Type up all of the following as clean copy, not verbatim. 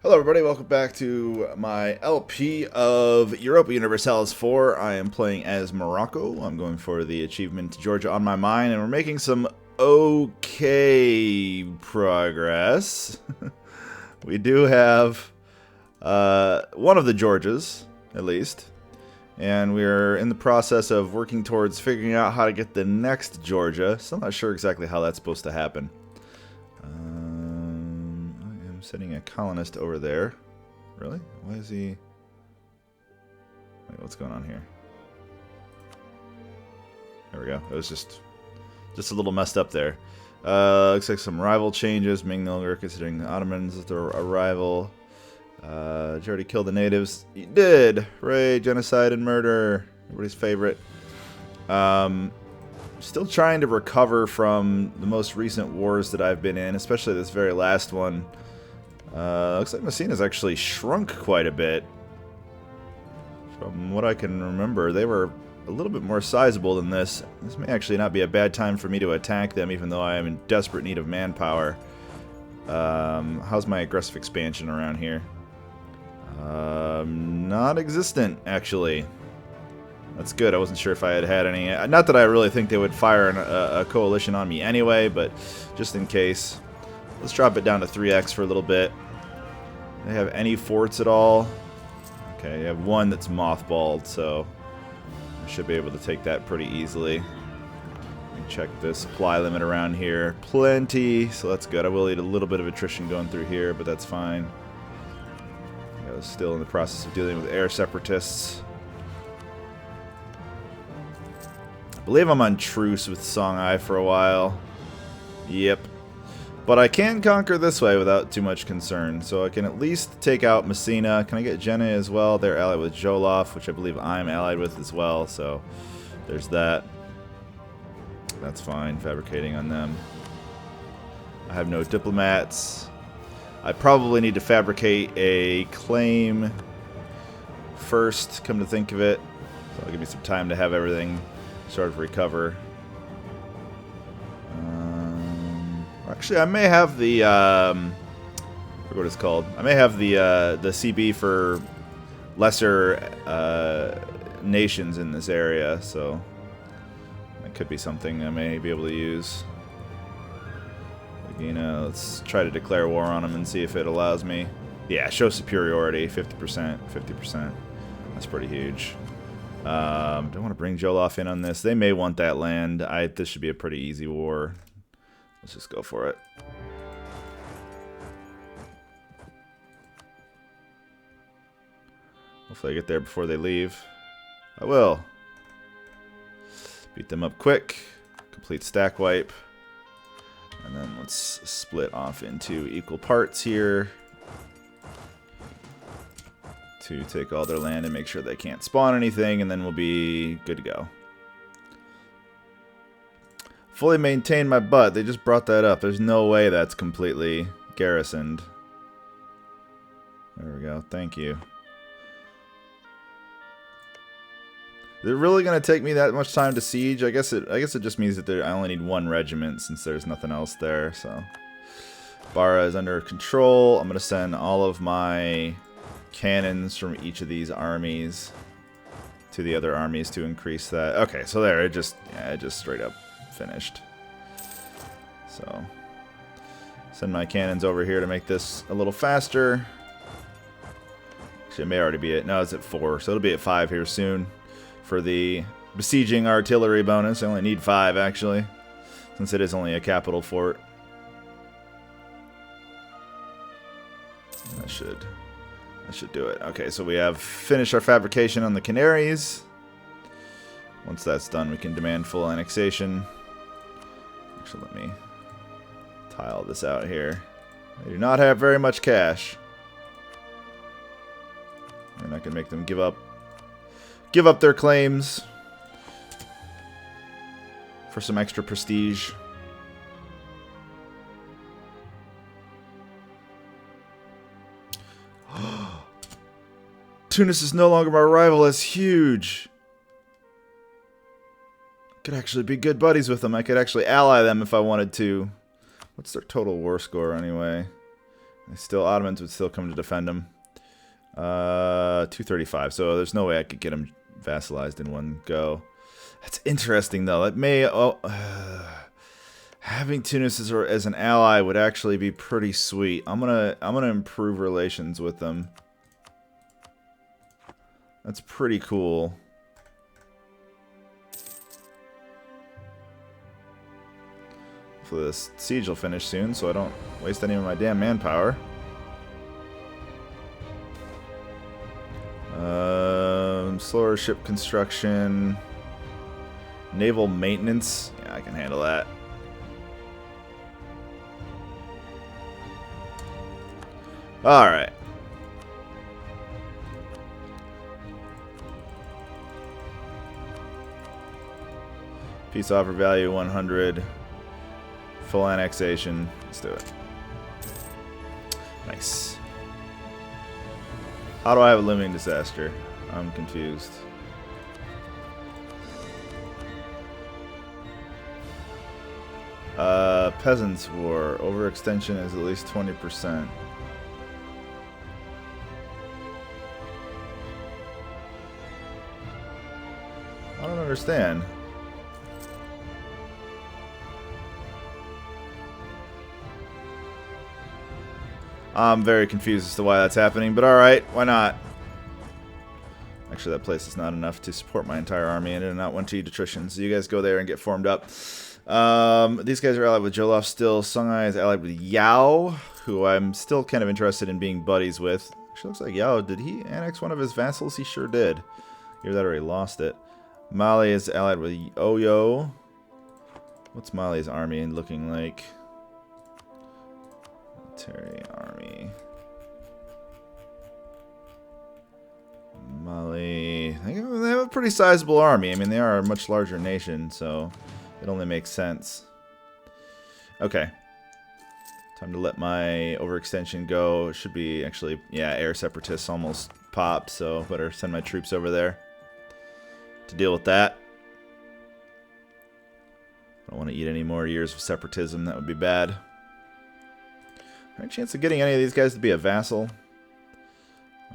Hello everybody, welcome back to my LP of Europa Universalis IV. I am playing as Morocco. I'm going for the achievement Georgia on my mind, and we're making some okay progress. We do have one of the Georgias, at least, and we're in the process of working towards figuring out how to get the next Georgia. Still not sure exactly how that's supposed to happen. Sending a colonist over there. Really? Why is he... Wait, what's going on here? There we go. It was just a little messed up there. Looks like some rival changes. Ming no longer considering the Ottomans as their rival. Did you already kill the natives? You did! Hooray! Genocide and murder. Everybody's favorite. Still trying to recover from the most recent wars that I've been in, especially this very last one. Looks like Messina's actually shrunk quite a bit. From what I can remember, they were a little bit more sizable than this. This may actually not be a bad time for me to attack them, even though I am in desperate need of manpower. How's my aggressive expansion around here? Non-existent, actually. That's good. I wasn't sure if I had any. Not that I really think they would fire a coalition on me anyway, but just in case. Let's drop it down to 3x for a little bit. Do they have any forts at all? Okay, you have one that's mothballed, so I should be able to take that pretty easily. Check the supply limit around here. Plenty, so that's good. I will need a little bit of attrition going through here, but that's fine. I was still in the process of dealing with air separatists. I believe I'm on truce with Songhai for a while. Yep. But I can conquer this way without too much concern, so I can at least take out Messina. Can I get Jenne as well? They're allied with Jolof, which I believe I'm allied with as well, so there's that. That's fine, fabricating on them. I have no diplomats. I probably need to fabricate a claim first, come to think of it. So it'll give me some time to have everything sort of recover. Actually, I may have the, I forget what it's called. I may have the CB for lesser nations in this area, so that could be something I may be able to use. You know, let's try to declare war on them and see if it allows me. Yeah, show superiority, 50%, 50%. That's pretty huge. Don't want to bring Jolof in on this. They may want that land. This should be a pretty easy war. Let's just go for it. Hopefully I get there before they leave. I will. Beat them up quick. Complete stack wipe. And then let's split off into equal parts here. To take all their land and make sure they can't spawn anything, and then we'll be good to go. Fully maintain my butt. They just brought that up. There's no way that's completely garrisoned. There we go. Thank you. Is it really going to take me that much time to siege? I guess it just means that I only need one regiment since there's nothing else there. So Bara is under control. I'm going to send all of my cannons from each of these armies to the other armies to increase that. Okay, so there it just straight up finished. So send my cannons over here to make this a little faster. Actually, it may already be no, it's at 4, so it'll be at 5 here soon for the besieging artillery bonus. I only need 5 actually, since it is only a capital fort. That should do it. Okay, so we have finished our fabrication on the Canaries. Once that's done, we can demand full annexation. Actually, let me tile this out here. I do not have very much cash. We're not going to make them give up their claims for some extra prestige. Tunis is no longer my rival. That's huge. Could actually be good buddies with them. I could actually ally them if I wanted to. What's their total war score anyway? Ottomans would still come to defend them. 235. So there's no way I could get them vassalized in one go. That's interesting though. That may having Tunis as an ally would actually be pretty sweet. I'm gonna improve relations with them. That's pretty cool. Hopefully this siege will finish soon, so I don't waste any of my damn manpower. Slower ship construction. Naval maintenance. Yeah, I can handle that. Alright. Peace offer value 100. Full annexation. Let's do it. Nice. How do I have a looming disaster? I'm confused. Peasants war. Overextension is at least 20%. I don't understand. I'm very confused as to why that's happening, but alright, why not? Actually, that place is not enough to support my entire army, and I do not want to eat attrition, so you guys go there and get formed up. These guys are allied with Jolof still. Songhai is allied with Yao, who I'm still kind of interested in being buddies with. Actually, looks like Yao, did he annex one of his vassals? He sure did. Either that or he lost it. Mali is allied with Oyo. What's Mali's army looking like? Military army. Mali. They have a pretty sizable army. I mean, they are a much larger nation, so it only makes sense. Okay. Time to let my overextension go. It should be actually, yeah, air separatists almost popped, so better send my troops over there to deal with that. I don't want to eat any more years of separatism. That would be bad. Any chance of getting any of these guys to be a vassal?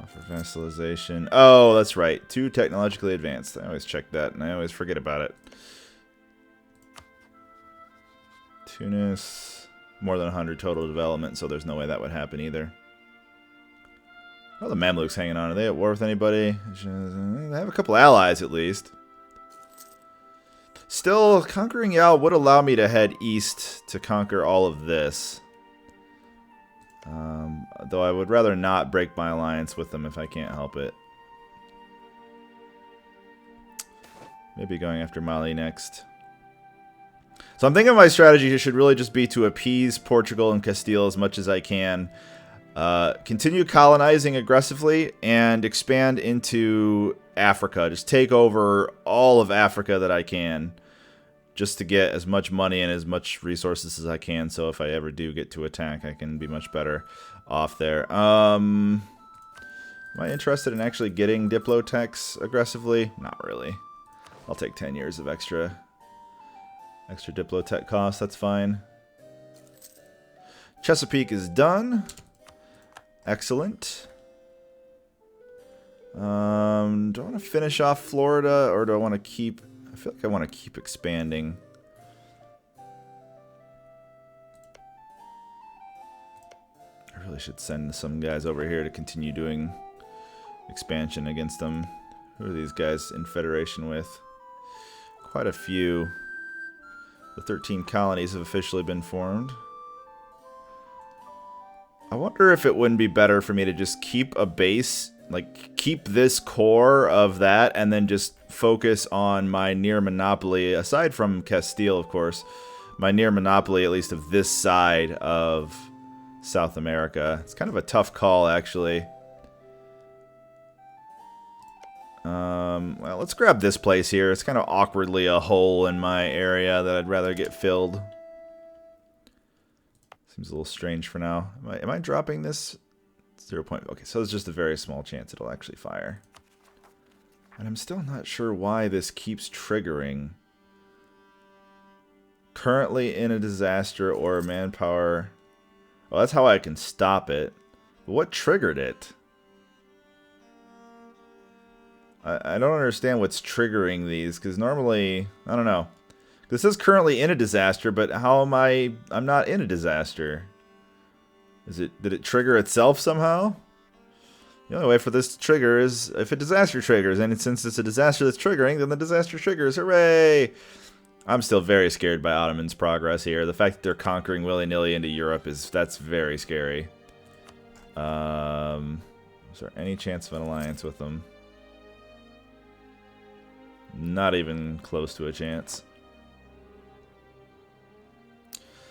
Offer vassalization. Oh, that's right. Too technologically advanced. I always check that, and I always forget about it. Tunis. More than 100 total development, so there's no way that would happen either. Oh, the Mamluks hanging on. Are they at war with anybody? They have a couple allies, at least. Still, conquering Yao would allow me to head east to conquer all of this. Though I would rather not break my alliance with them if I can't help it. Maybe going after Mali next. So I'm thinking my strategy should really just be to appease Portugal and Castile as much as I can. Continue colonizing aggressively and expand into Africa. Just take over all of Africa that I can. Just to get as much money and as much resources as I can, so if I ever do get to attack, I can be much better off there. Am I interested in actually getting Diplotechs aggressively? Not really. I'll take 10 years of extra Diplotech costs, that's fine. Chesapeake is done. Excellent. Do I want to finish off Florida, or do I want to keep... I feel like I want to keep expanding. I really should send some guys over here to continue doing expansion against them. Who are these guys in federation with? Quite a few. The 13 colonies have officially been formed. I wonder if it wouldn't be better for me to just keep a base, like keep this core of that, and then just focus on my near monopoly, aside from Castile, of course, my near monopoly, at least of this side of South America. It's kind of a tough call, actually. Well, let's grab this place here. It's kind of awkwardly a hole in my area that I'd rather get filled. Seems a little strange for now. Am I dropping this? 0. Okay, so it's just a very small chance it'll actually fire. And I'm still not sure why this keeps triggering. Currently in a disaster or manpower. Well, that's how I can stop it. But what triggered it? I don't understand what's triggering these, because normally, I don't know. This is currently in a disaster, but how am I'm not in a disaster. Did it trigger itself somehow? The only way for this to trigger is if a disaster triggers, and since it's a disaster that's triggering, then the disaster triggers. Hooray! I'm still very scared by Ottoman's progress here. The fact that they're conquering willy-nilly into Europe that's very scary. Is there any chance of an alliance with them? Not even close to a chance.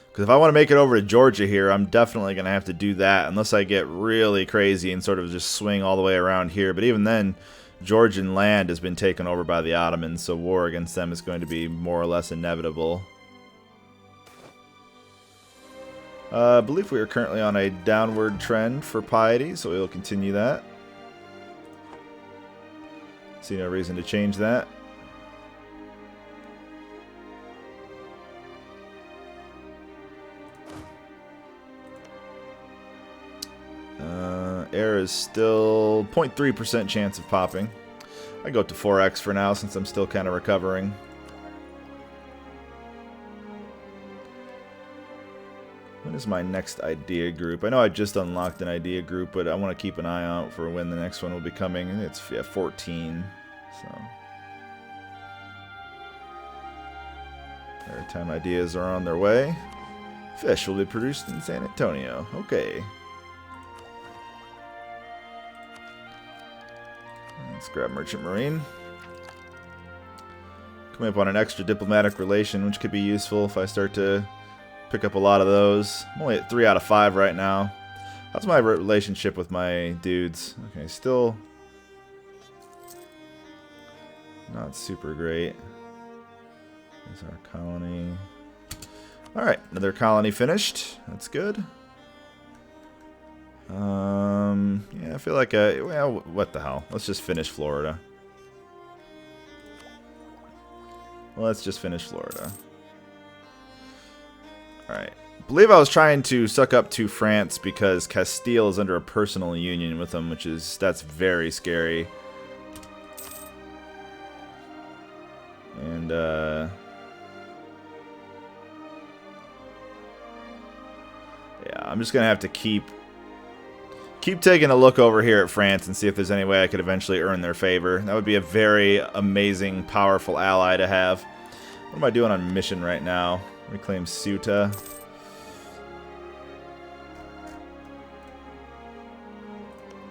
Because if I want to make it over to Georgia here, I'm definitely going to have to do that. Unless I get really crazy and sort of just swing all the way around here. But even then, Georgian land has been taken over by the Ottomans. So war against them is going to be more or less inevitable. I believe we are currently on a downward trend for piety. So we'll continue that. See no reason to change that. Air is still 0.3% chance of popping. I go up to 4x for now since I'm still kind of recovering. When is my next idea group? I know I just unlocked an idea group, but I want to keep an eye out for when the next one will be coming. It's 14. So maritime ideas are on their way. Fish will be produced in San Antonio. Okay. Let's grab Merchant Marine. Coming up on an extra diplomatic relation, which could be useful if I start to pick up a lot of those. I'm only at 3 out of 5 right now. How's my relationship with my dudes? Okay, still not super great. There's our colony. Alright, another colony finished. That's good. Yeah, I feel like well, what the hell? Let's just finish Florida. Let's just finish Florida. Alright. I believe I was trying to suck up to France because Castile is under a personal union with them, that's very scary. And, yeah, I'm just gonna have to keep taking a look over here at France and see if there's any way I could eventually earn their favor. That would be a very amazing, powerful ally to have. What am I doing on mission right now? Reclaim Ceuta.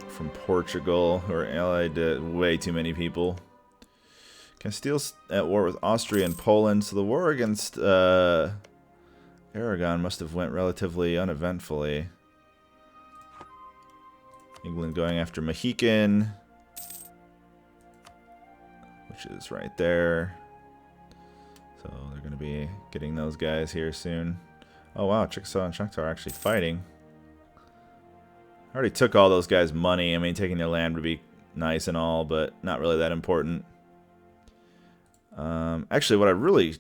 From Portugal, who are allied to way too many people. Castile's at war with Austria and Poland, so the war against Aragon must have went relatively uneventfully. England going after Mohican, which is right there. So they're going to be getting those guys here soon. Oh wow, Chickasaw and Choctaw are actually fighting. I already took all those guys' money. I mean, taking their land would be nice and all, but not really that important. Actually, what I really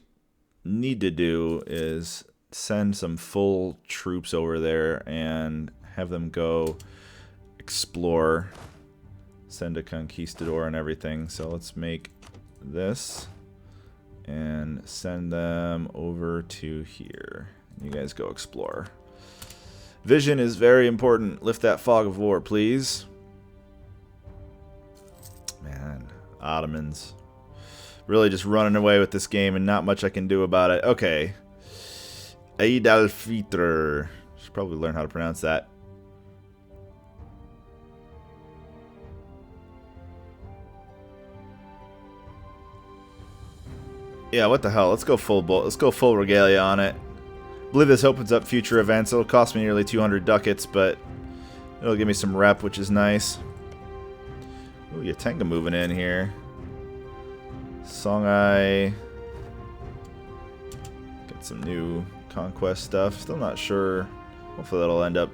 need to do is send some full troops over there and have them go explore, send a conquistador and everything. So let's make this and send them over to here. You guys go explore. Vision is very important. Lift that fog of war, please. Man, Ottomans. Really just running away with this game and not much I can do about it. Okay. Eid al-Fitr. Should probably learn how to pronounce that. Yeah, what the hell? Let's go full bolt. Let's go full regalia on it. I believe this opens up future events. It'll cost me nearly 200 ducats, but it'll give me some rep, which is nice. Ooh, Yatenga moving in here. Songhai. Get some new conquest stuff. Still not sure. Hopefully that'll end up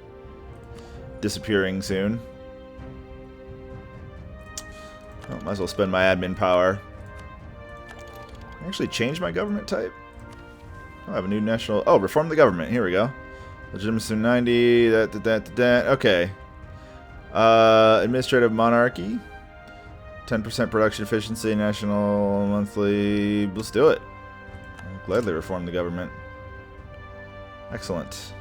disappearing soon. Oh, might as well spend my admin power. Actually change my government type. I have a new national... Oh, reform the government. Here we go. Legitimacy 90. That. Okay. Administrative monarchy. 10% production efficiency. National monthly. Let's do it. I'll gladly reform the government. Excellent.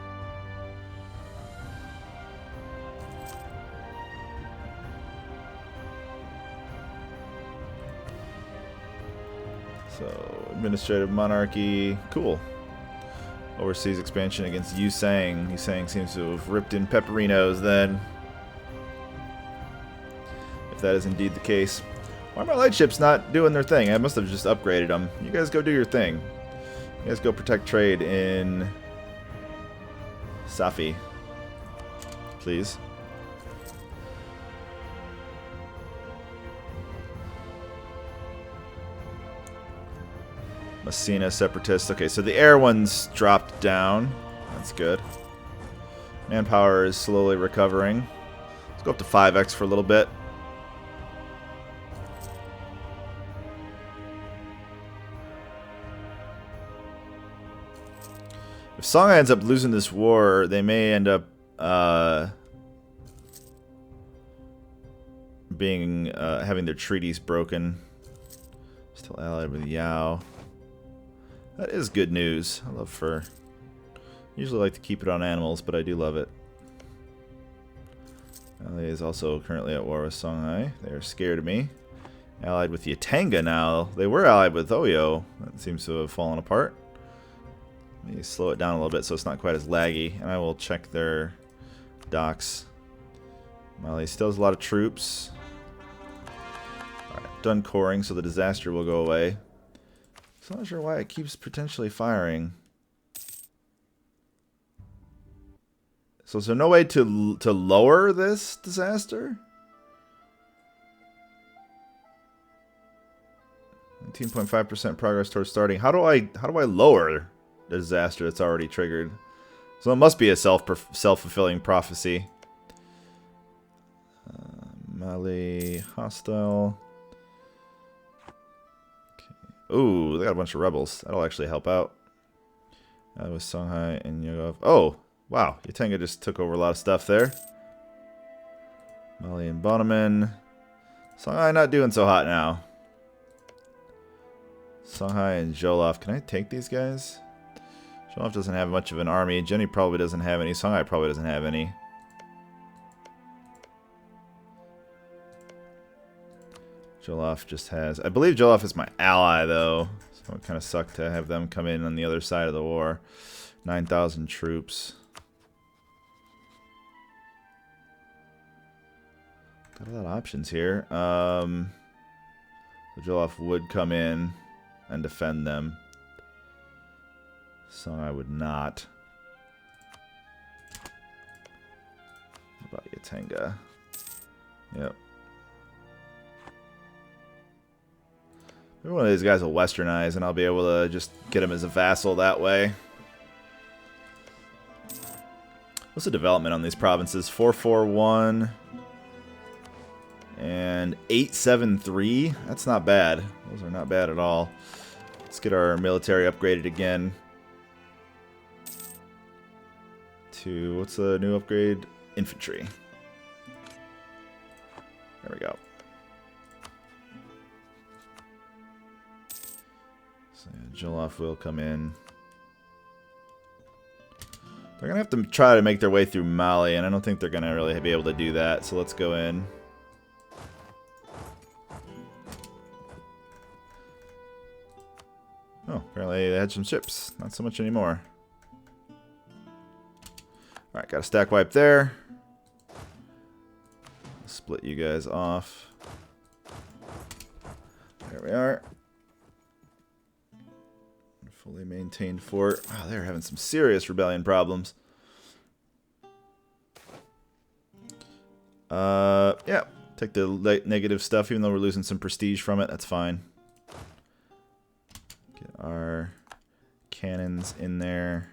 So, administrative monarchy. Cool. Overseas expansion against Yusang. Yusang seems to have ripped in Pepperinos then. If that is indeed the case. Why are my lightships not doing their thing? I must have just upgraded them. You guys go do your thing. You guys go protect trade in Safi. Please. Messina Separatist. Okay, so the air ones dropped down. That's good. Manpower is slowly recovering. Let's go up to 5x for a little bit. If Songhai ends up losing this war, they may end up having their treaties broken. Still allied with Yao. That is good news. I love fur. Usually like to keep it on animals, but I do love it. Ali is also currently at war with Songhai. They are scared of me. Allied with Yatanga now. They were allied with Oyo. That seems to have fallen apart. Let me slow it down a little bit so it's not quite as laggy. And I will check their docks. Mali still has a lot of troops. Alright, done coring, so the disaster will go away. So I'm not sure why it keeps potentially firing. So is there no way to lower this disaster? 19.5% progress towards starting. How do I lower the disaster that's already triggered? So it must be a self-fulfilling prophecy. Mali hostile. Ooh, they got a bunch of rebels. That'll actually help out. That was Songhai and Yogov. Oh, wow. Yatanga just took over a lot of stuff there. Mali and Bonaman. Songhai not doing so hot now. Songhai and Jolov. Can I take these guys? Jolov doesn't have much of an army. Jenny probably doesn't have any. Songhai probably doesn't have any. Jolov just has... I believe Jolov is my ally, though. So it kind of sucked to have them come in on the other side of the war. 9,000 troops. Got a lot of options here. So Jolov would come in and defend them. So I would not. How about Yatanga? Yep. Maybe one of these guys will westernize and I'll be able to just get him as a vassal that way. What's the development on these provinces? 441 and 873. That's not bad. Those are not bad at all. Let's get our military upgraded again. To, what's the new upgrade? Infantry. There we go. So yeah, Jolov will come in. They're going to have to try to make their way through Mali, and I don't think they're going to really be able to do that, so let's go in. Oh, apparently they had some ships. Not so much anymore. Alright, got a stack wipe there. Split you guys off. There we are. Fully maintained fort. Wow, they're having some serious rebellion problems. Yeah, take the negative stuff, even though we're losing some prestige from it. That's fine. Get our cannons in there.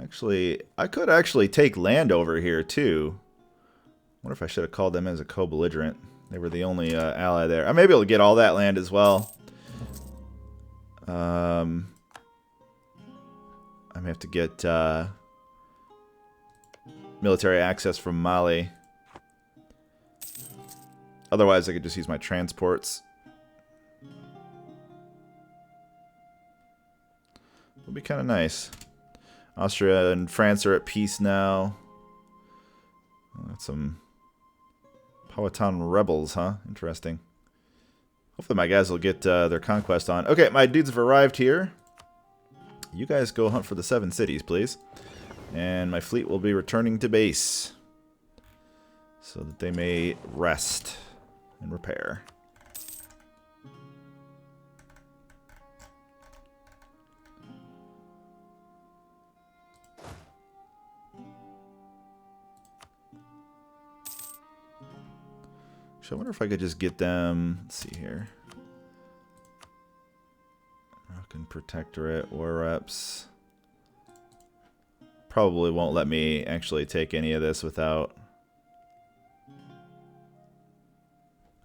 Actually, I could actually take land over here, too. I wonder if I should have called them as a co-belligerent. They were the only ally there. I may be able to get all that land as well. I may have to get military access from Mali. Otherwise, I could just use my transports. It'll be kind of nice. Austria and France are at peace now. Got some Powhatan rebels, huh? Interesting. Hopefully my guys will get their conquest on. Okay, my dudes have arrived here. You guys go hunt for the 7 cities, please. And my fleet will be returning to base so that they may rest and repair. So I wonder if I could just get them. Let's see here. Moroccan Protectorate, War Reps. Probably won't let me actually take any of this without.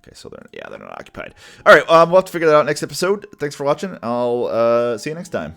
Okay, so they're not occupied. All right, we'll have to figure that out next episode. Thanks for watching. I'll see you next time.